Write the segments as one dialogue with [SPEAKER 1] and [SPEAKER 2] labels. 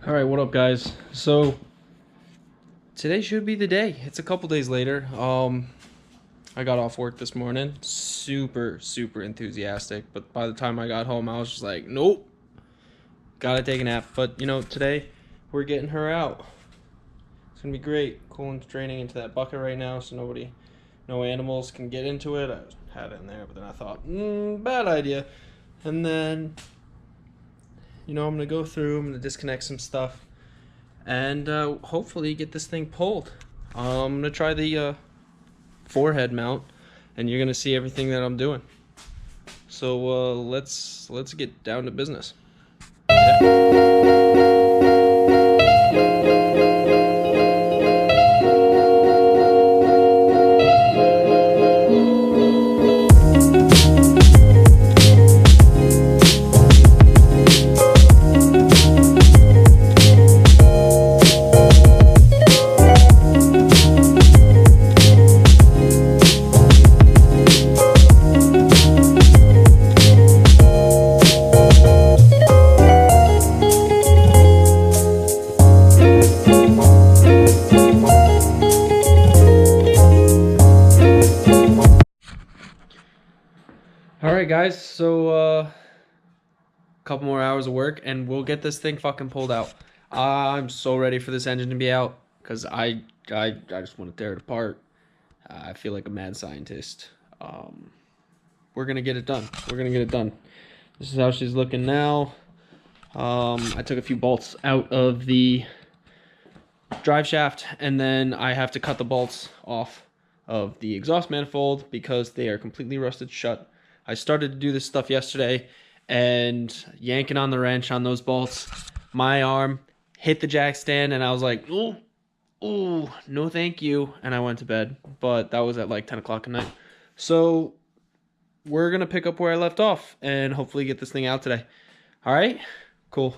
[SPEAKER 1] All right, what up, guys? So today should be the day. It's a couple days later. I got off work this morning, super enthusiastic. But by the time I got home, I was just like, nope, gotta take a nap. But today we're getting her out. It's gonna be great. Cooling draining into that bucket right now, so no animals can get into it. I had it in there, but then I thought, bad idea. And then, I'm gonna go through. I'm gonna disconnect some stuff and hopefully get this thing pulled. I'm gonna try the forehead mount, and you're gonna see everything that I'm doing. So let's get down to business. All right, guys. So a couple more hours of work, and we'll get this thing fucking pulled out. I'm so ready for this engine to be out because I just want to tear it apart. I feel like a mad scientist. We're gonna get it done. We're gonna get it done. This is how she's looking now. I took a few bolts out of the drive shaft, and then I have to cut the bolts off of the exhaust manifold because they are completely rusted shut. I started to do this stuff yesterday, and yanking on the wrench on those bolts, my arm hit the jack stand, and I was like, oh, no thank you, and I went to bed. But that was at like 10 o'clock at night. So we're gonna pick up where I left off and hopefully get this thing out today. All right, cool.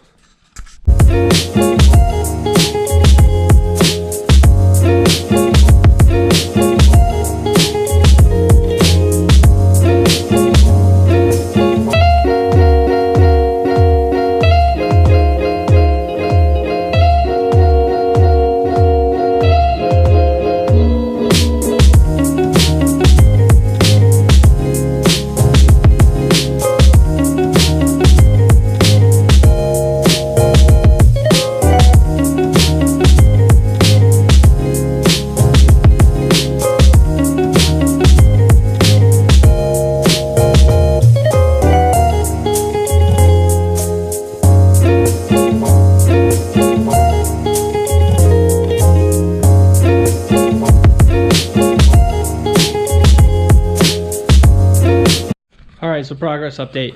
[SPEAKER 1] Alright, so progress update.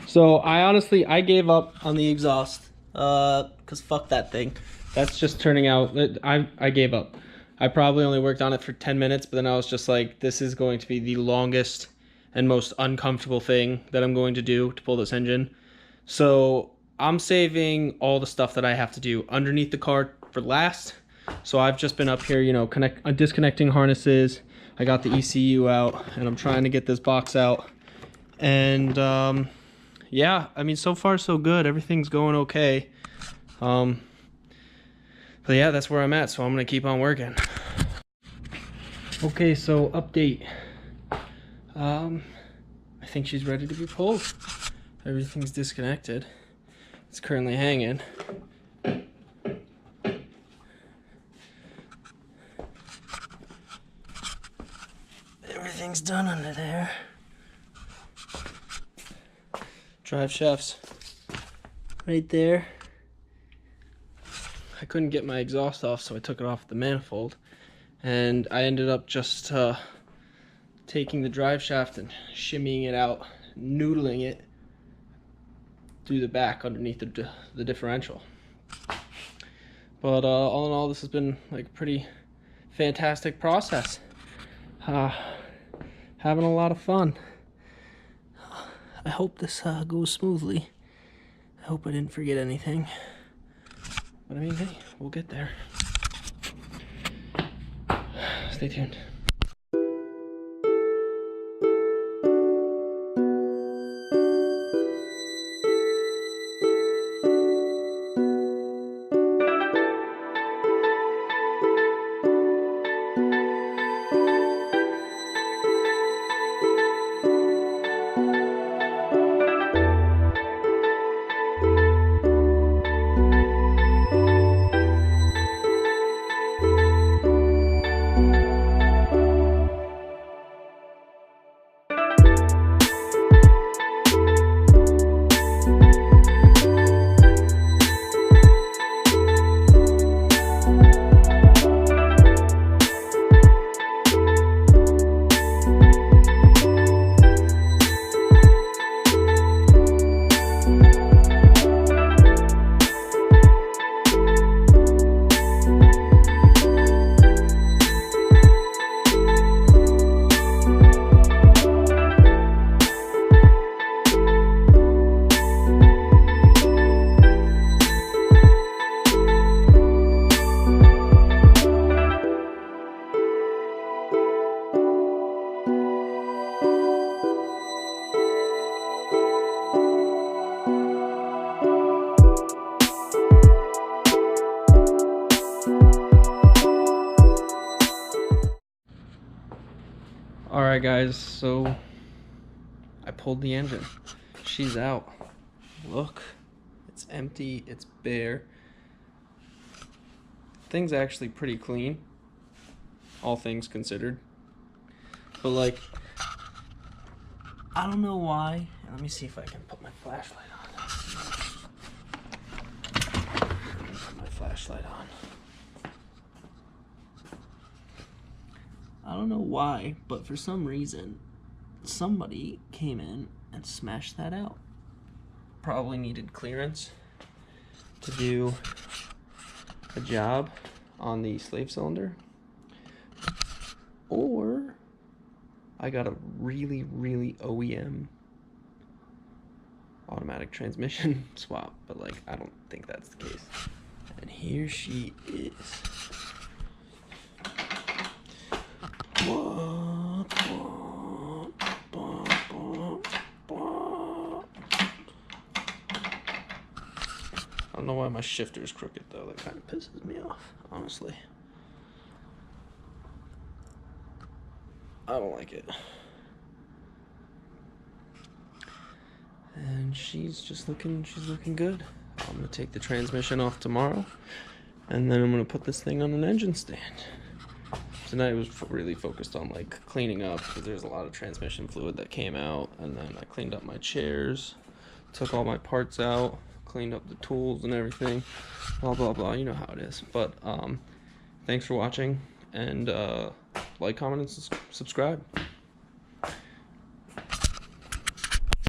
[SPEAKER 1] So I gave up on the exhaust, cause fuck that thing. That's just turning out, I gave up. I probably only worked on it for 10 minutes, but then I was just like, this is going to be the longest and most uncomfortable thing that I'm going to do to pull this engine. So I'm saving all the stuff that I have to do underneath the car for last. So I've just been up here, disconnecting harnesses. I got the ECU out, and I'm trying to get this box out. And yeah, I mean, so far so good. Everything's going okay. But yeah, that's where I'm at, so I'm gonna keep on working. Okay, so update. I think she's ready to be pulled. Everything's disconnected. It's currently hanging. Everything's done under there. Drive shafts right there. I couldn't get my exhaust off, so I took it off the manifold, and I ended up just taking the drive shaft and shimmying it out, noodling it through the back underneath the differential. But all in all, this has been like a pretty fantastic process. Having a lot of fun. I hope this goes smoothly. I hope I didn't forget anything. But I mean, hey, we'll get there. Stay tuned. Alright guys, so I pulled the engine. She's out. Look, it's empty, it's bare. Thing's actually pretty clean, all things considered. But like, I don't know why. Let me see if I can put my flashlight on. Put my flashlight on. I don't know why, but for some reason, somebody came in and smashed that out. Probably needed clearance to do a job on the slave cylinder. Or I got a really OEM automatic transmission swap, but like, I don't think that's the case. And here she is. I don't know why my shifter is crooked though. That kind of pisses me off, honestly. I don't like it. And she's looking good. I'm gonna take the transmission off tomorrow, and then I'm gonna put this thing on an engine stand. Tonight was really focused on like cleaning up, because there's a lot of transmission fluid that came out, and then I cleaned up my chairs, took all my parts out, cleaned up the tools and everything, blah blah blah, you know how it is. But thanks for watching, and like, comment, and subscribe.